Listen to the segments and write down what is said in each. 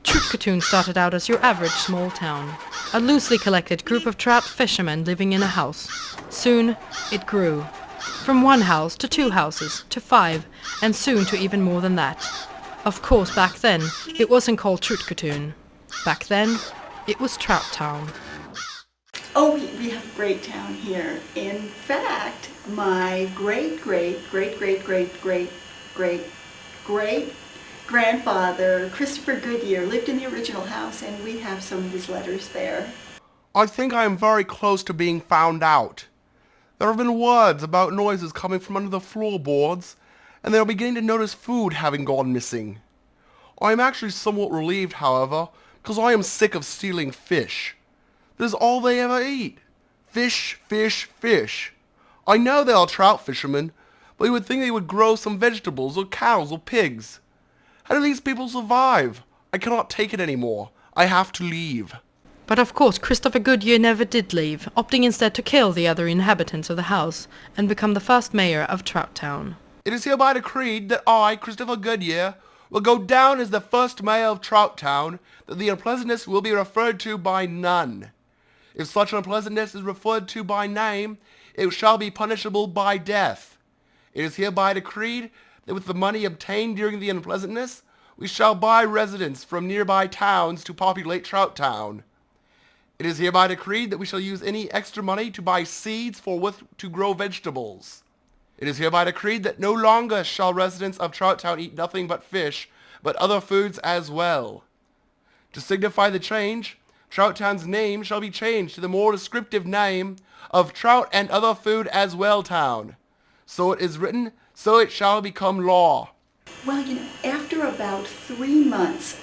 Trootcottoun started out as your average small town, a loosely collected group of trout fishermen living in a house. Soon, it grew. From one house to 2 houses, to 5, and soon to even more than that. Of course, back then, it wasn't called Trootcottoun. Back then, it was Trouttown. Oh, we have a great town here. In fact, my great-great-great-great-great-great-grandfather, Christopher Goodyear, lived in the original house, and we have some of his letters there. I think I am very close to being found out. There have been words about noises coming from under the floorboards, and they are beginning to notice food having gone missing. I am actually somewhat relieved, however, because I am sick of stealing fish. That is all they ever eat. Fish, fish, fish. I know they are trout fishermen, but you would think they would grow some vegetables or cows or pigs. How do these people survive? I cannot take it anymore. I have to leave. But of course, Christopher Goodyear never did leave, opting instead to kill the other inhabitants of the house and become the first mayor of Trouttown. It is hereby decreed that I, Christopher Goodyear, will go down as the first mayor of Trouttown, that the unpleasantness will be referred to by none. If such unpleasantness is referred to by name, it shall be punishable by death. It is hereby decreed that with the money obtained during the unpleasantness, we shall buy residents from nearby towns to populate Trouttown. It is hereby decreed that we shall use any extra money to buy seeds forthwith to grow vegetables. It is hereby decreed that no longer shall residents of Trouttown eat nothing but fish, but other foods as well. To signify the change, Trouttown's name shall be changed to the more descriptive name of Trout and Other Food as Well Town. So it is written, so it shall become law. Well, after about 3 months,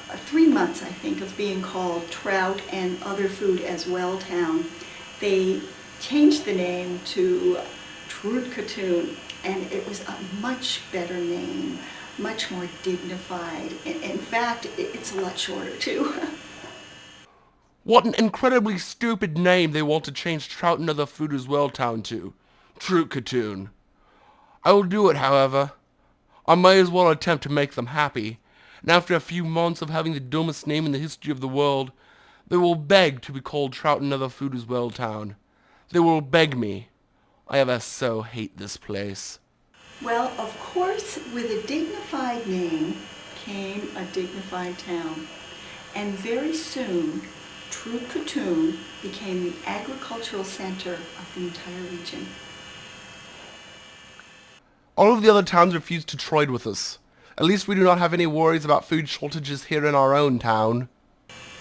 I think, of being called Trout and Other Food as Well Town, they changed the name to Trootcottoun, and it was a much better name, much more dignified. In fact, it's a lot shorter too. What an incredibly stupid name they want to change Trout and Other Food as Well Town to. Trootcottoun. I will do it, however. I may as well attempt to make them happy, and after a few months of having the dumbest name in the history of the world, they will beg to be called Trout and Other Food as Well Town. They will beg me. I ever so hate this place. Well, of course, with a dignified name came a dignified town. And very soon, Trootcottoun became the agricultural center of the entire region. All of the other towns refused to trade with us. At least we do not have any worries about food shortages here in our own town.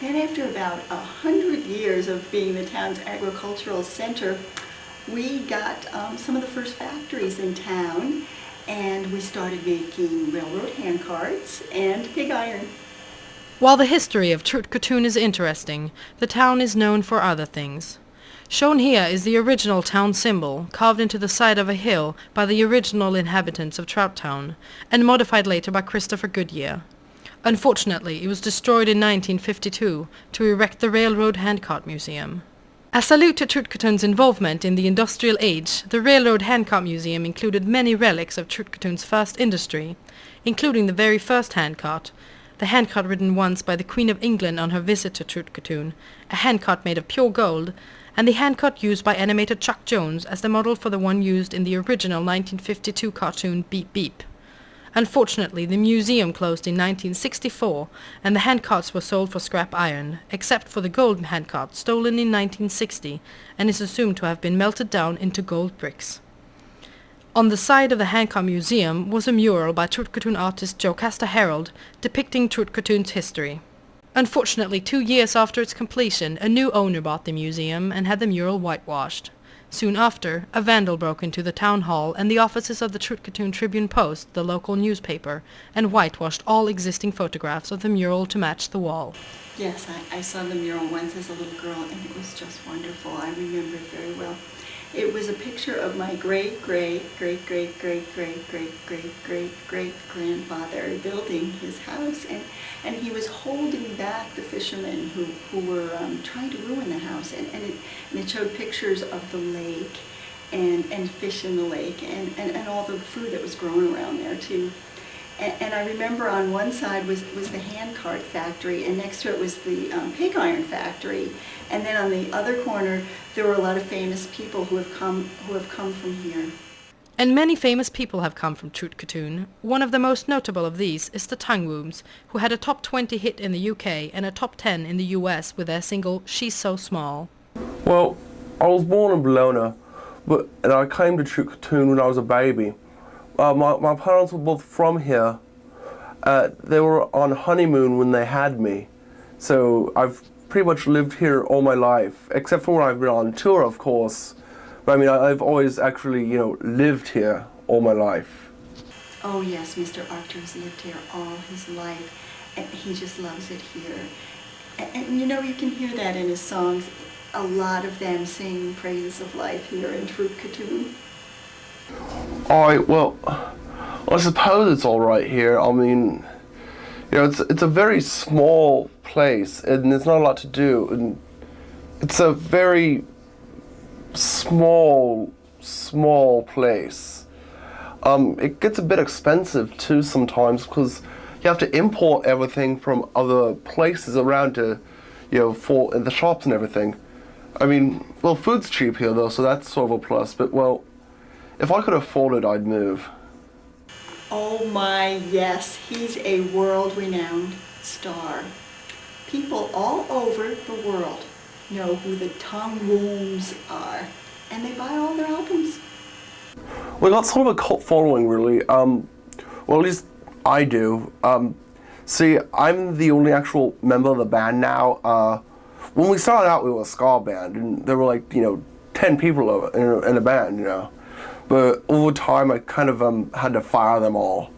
Then after about 100 years of being the town's agricultural center, we got some of the first factories in town, and we started making railroad handcarts and pig iron. While the history of Trootcottoun is interesting, the town is known for other things. Shown here is the original town symbol, carved into the side of a hill by the original inhabitants of Trouttown, and modified later by Christopher Goodyear. Unfortunately, it was destroyed in 1952 to erect the Railroad Handcart Museum. As a salute to Trootcottoun's involvement in the industrial age, the Railroad Handcart Museum included many relics of Trootcottoun's first industry, including the very first handcart, the handcart ridden once by the Queen of England on her visit to Trootcottoun, a handcart made of pure gold, and the handcart used by animator Chuck Jones as the model for the one used in the original 1952 cartoon Beep Beep. Unfortunately, the museum closed in 1964, and the handcarts were sold for scrap iron, except for the gold handcart stolen in 1960, and is assumed to have been melted down into gold bricks. On the side of the handcart museum was a mural by Trootcottoun artist Jocasta Harold depicting Trootcottoun's history. Unfortunately, 2 years after its completion, a new owner bought the museum and had the mural whitewashed. Soon after, a vandal broke into the town hall and the offices of the Trootcottoun Tribune-Post, the local newspaper, and whitewashed all existing photographs of the mural to match the wall. Yes, I saw the mural once as a little girl, and it was just wonderful. I remember it very well. It was a picture of my great-great-great-great-great-great-great-great-great-grandfather building his house, and he was holding back the fishermen who were trying to ruin the house, and it showed pictures of the lake and fish in the lake and all the food that was growing around there too. And I remember on one side was the handcart factory, and next to it was the pig iron factory. And then on the other corner, there were a lot of famous people who have come from here. And many famous people have come from Trootcottoun. One of the most notable of these is the Tonguewooms, who had a top 20 hit in the UK and a top 10 in the US with their single She's So Small. Well, I was born in Bologna, and I came to Trootcottoun when I was a baby. My parents were both from here. They were on honeymoon when they had me, so I've pretty much lived here all my life, except for when I've been on tour, of course. But I mean, I've always actually, lived here all my life. Oh yes, Mr. Archer has lived here all his life, and he just loves it here. And you can hear that in his songs. A lot of them sing praises of life here in Trootcottoun. Alright, well, I suppose it's alright here. I mean, it's a very small place, and there's not a lot to do, and it's a very small place. It gets a bit expensive too sometimes, because you have to import everything from other places around to, for in the shops and everything. I mean, well, food's cheap here though, so that's sort of a plus, but well, if I could afford it, I'd move. Oh my, yes, he's a world-renowned star. People all over the world know who the Tonguewooms are, and they buy all their albums. We got sort of a cult following, really. Well, at least I do. See, I'm the only actual member of the band now. When we started out, we were a ska band, and there were like, 10 people in a band, But over time, I kind of had to fire them all.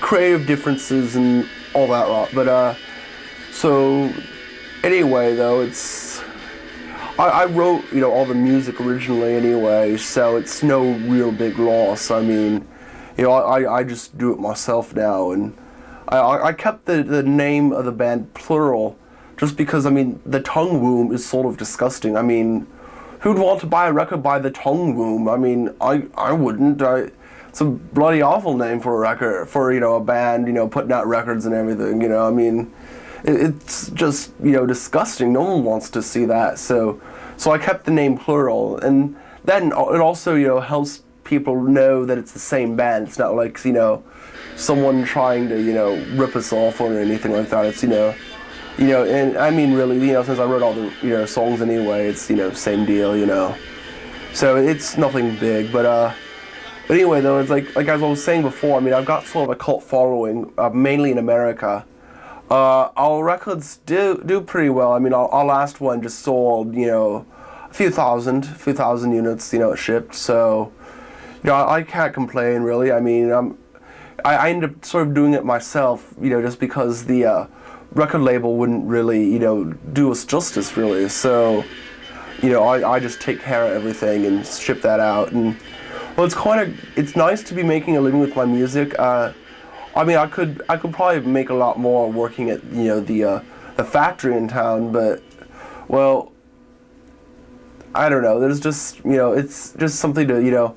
Creative differences and all that lot. But so anyway, though, I wrote all the music originally anyway, so it's no real big loss. I mean, I just do it myself now, and I kept the name of the band plural, just because I mean the Tonguewoom is sort of disgusting. I mean, who'd want to buy a record by the Tonguewoom? I mean, I wouldn't. It's a bloody awful name for a record, for a band, putting out records and everything. I mean, it's just disgusting. No one wants to see that. So I kept the name plural, and then it also helps people know that it's the same band. It's not like someone trying to rip us off or anything like that. It's and I mean really since I wrote all the songs anyway, it's same deal. So it's nothing big, but anyway though, it's like as I was saying before, I mean I've got sort of a cult following, mainly in America. Our records do pretty well. I mean our last one just sold a few thousand units shipped, so I can't complain really. I mean I ended up sort of doing it myself, just because the record label wouldn't really, do us justice really. So, I just take care of everything and ship that out. And well, it's nice to be making a living with my music. I mean, I could probably make a lot more working at the factory in town, but well, I don't know. There's just it's just something to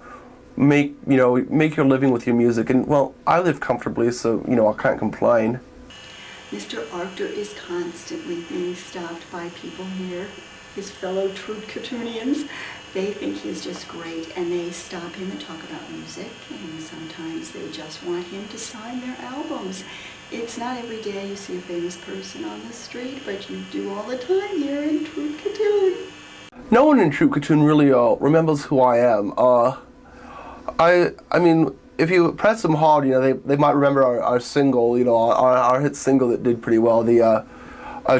make your living with your music, and well, I live comfortably, so I can't complain. Mr. Archer is constantly being stopped by people here, his fellow Trootcottounians. They think he's just great, and they stop him and talk about music, and sometimes they just want him to sign their albums. It's not every day you see a famous person on the street, but you do all the time here in Trootcottoun. No one in Trootcottoun really remembers who I am. I mean, if you press them hard, they might remember our single, our hit single that did pretty well, the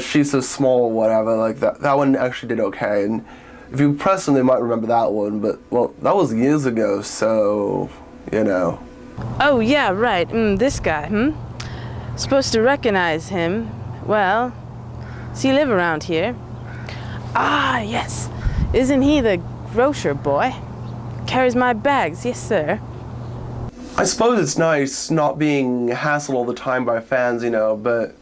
She's So Small or whatever, like that one actually did okay, and if you press them, they might remember that one, but, well, that was years ago, so, Oh, yeah, right, this guy, Supposed to recognize him. Well, does he live around here? Ah, yes. Isn't he the grocer boy? Carries my bags, yes sir. I suppose it's nice not being hassled all the time by fans, but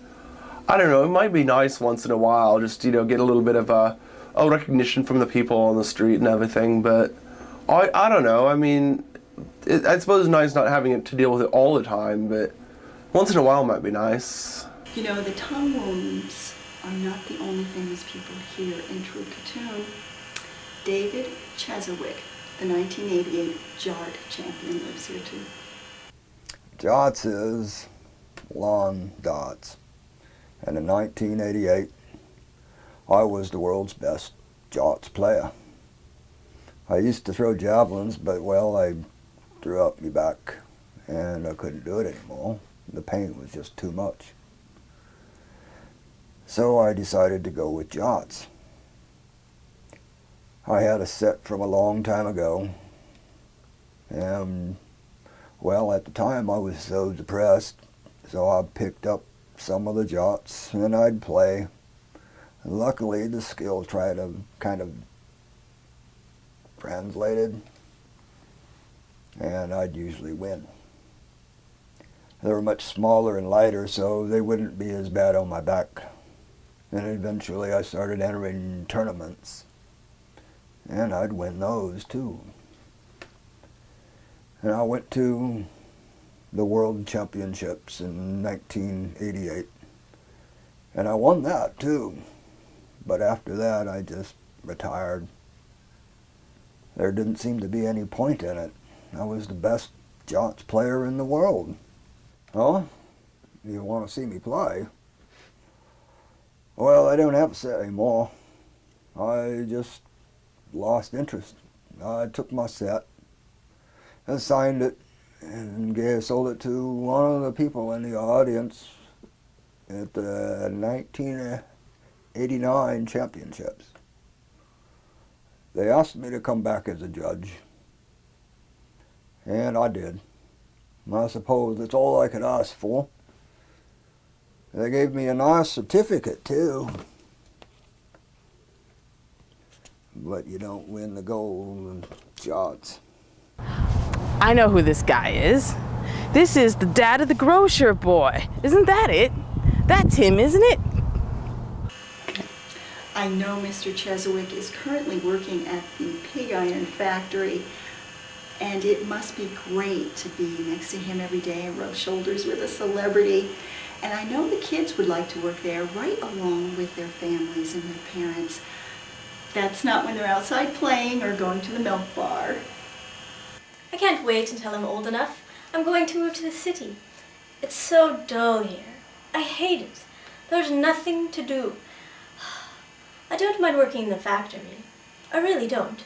I don't know, it might be nice once in a while just, get a little bit of a recognition from the people on the street and everything, but I don't know, I suppose it's nice not having to deal with it all the time, but once in a while might be nice. The tongue wounds are not the only things people hear in Trootcottoun. David Cheswick, the 1988 Jart champion, lives here too. Jots is lawn dots. And in 1988, I was the world's best Jots player. I used to throw javelins, but I threw up my back and I couldn't do it anymore. The pain was just too much. So I decided to go with Jots. I had a set from a long time ago, and at the time I was so depressed, so I picked up some of the Jots and I'd play. And luckily the skills tried to kind of translated, and I'd usually win. They were much smaller and lighter, so they wouldn't be as bad on my back. And eventually I started entering tournaments, and I'd win those too. And I went to the World Championships in 1988, and I won that too. But after that I just retired. There didn't seem to be any point in it. I was the best Jots player in the world. Oh, you want to see me play? Well, I don't have a set anymore. I just lost interest. I took my set and signed it and sold it to one of the people in the audience at the 1989 championships. They asked me to come back as a judge, and I did. I suppose that's all I could ask for. They gave me a nice certificate too. But you don't win the gold in Jots. I know who this guy is. This is the dad of the grocer boy. Isn't that it? That's him, isn't it? I know Mr. Cheswick is currently working at the pig iron factory, and it must be great to be next to him every day and rub shoulders with a celebrity. And I know the kids would like to work there right along with their families and their parents. That's not when they're outside playing or going to the milk bar. I can't wait until I'm old enough. I'm going to move to the city. It's so dull here. I hate it. There's nothing to do. I don't mind working in the factory. I really don't.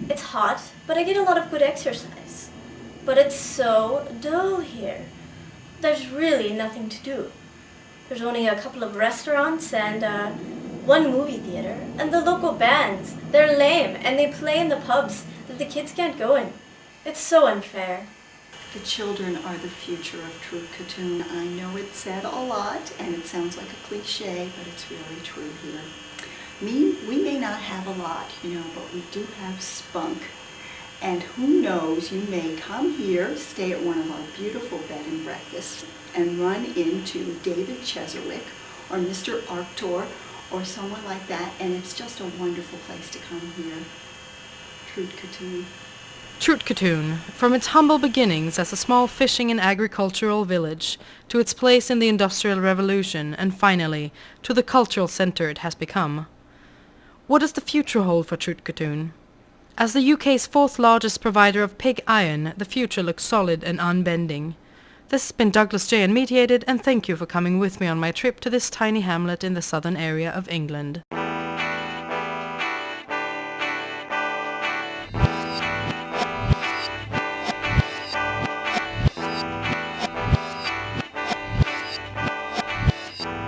It's hot, but I get a lot of good exercise. But it's so dull here. There's really nothing to do. There's only a couple of restaurants and one movie theater. And the local bands, they're lame and they play in the pubs that the kids can't go in. It's so unfair. The children are the future of Trootcottoun. I know it's said a lot and it sounds like a cliche, but it's really true here. We may not have a lot, but we do have spunk. And who knows, you may come here, stay at one of our beautiful bed and breakfasts, and run into David Cheswick or Mr. Arctor or someone like that, and it's just a wonderful place to come here. Trootcottoun. Trootcottoun, from its humble beginnings as a small fishing and agricultural village, to its place in the Industrial Revolution, and finally, to the cultural centre it has become. What does the future hold for Trootcottoun? As the UK's fourth largest provider of pig iron, the future looks solid and unbending. This has been Douglas J. and Mediated, and thank you for coming with me on my trip to this tiny hamlet in the southern area of England.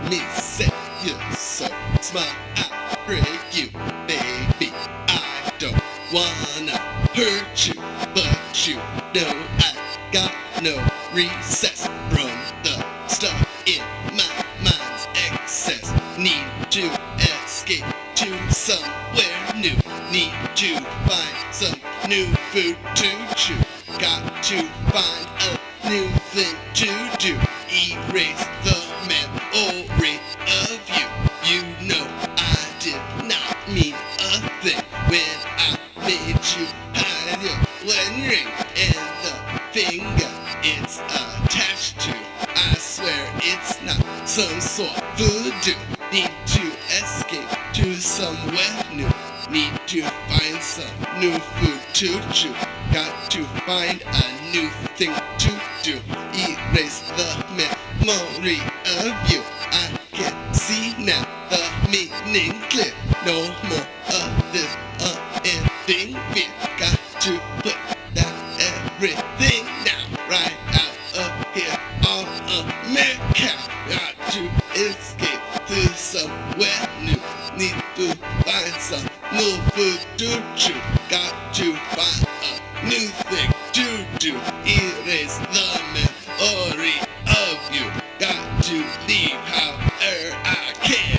Me say you so smile, I'll break you, baby. I don't wanna hurt you, but you know I got no recess from the stuff in my mind's excess. Need to escape to somewhere new. Need to find some new food to chew. Got to find a new thing to do. Erase the memory of you. You know I did not mean a thing when I made you hide your wedding ring and the finger it's attached to. I swear it's not some sort of voodoo. Need to escape to somewhere new. Need to find some new food to chew. Got to find a new thing to do. Erase the memory of you. I can see now the meaning clear. No more of this unending fear. Got to put down everything now. Right out of here on America. Got to escape to somewhere new. Need to find some new food to chew. Got to find a new thing to do. Erase the memory of you. Got to leave however I can.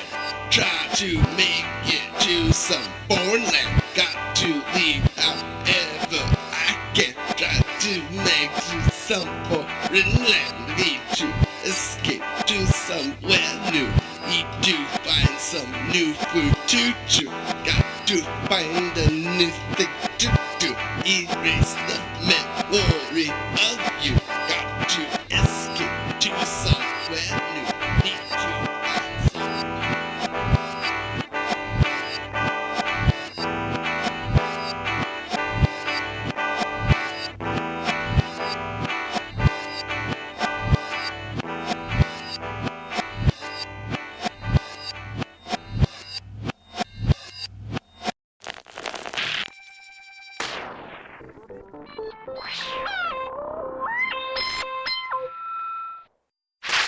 Try to make it to some foreign land. Got to leave however I can. Try to make it to some foreign land. Need to escape to somewhere new. Need to find some new food to chew. Got to find a new thing to do. Erase the memory of you. Got to escape to somewhere new. Need to find some.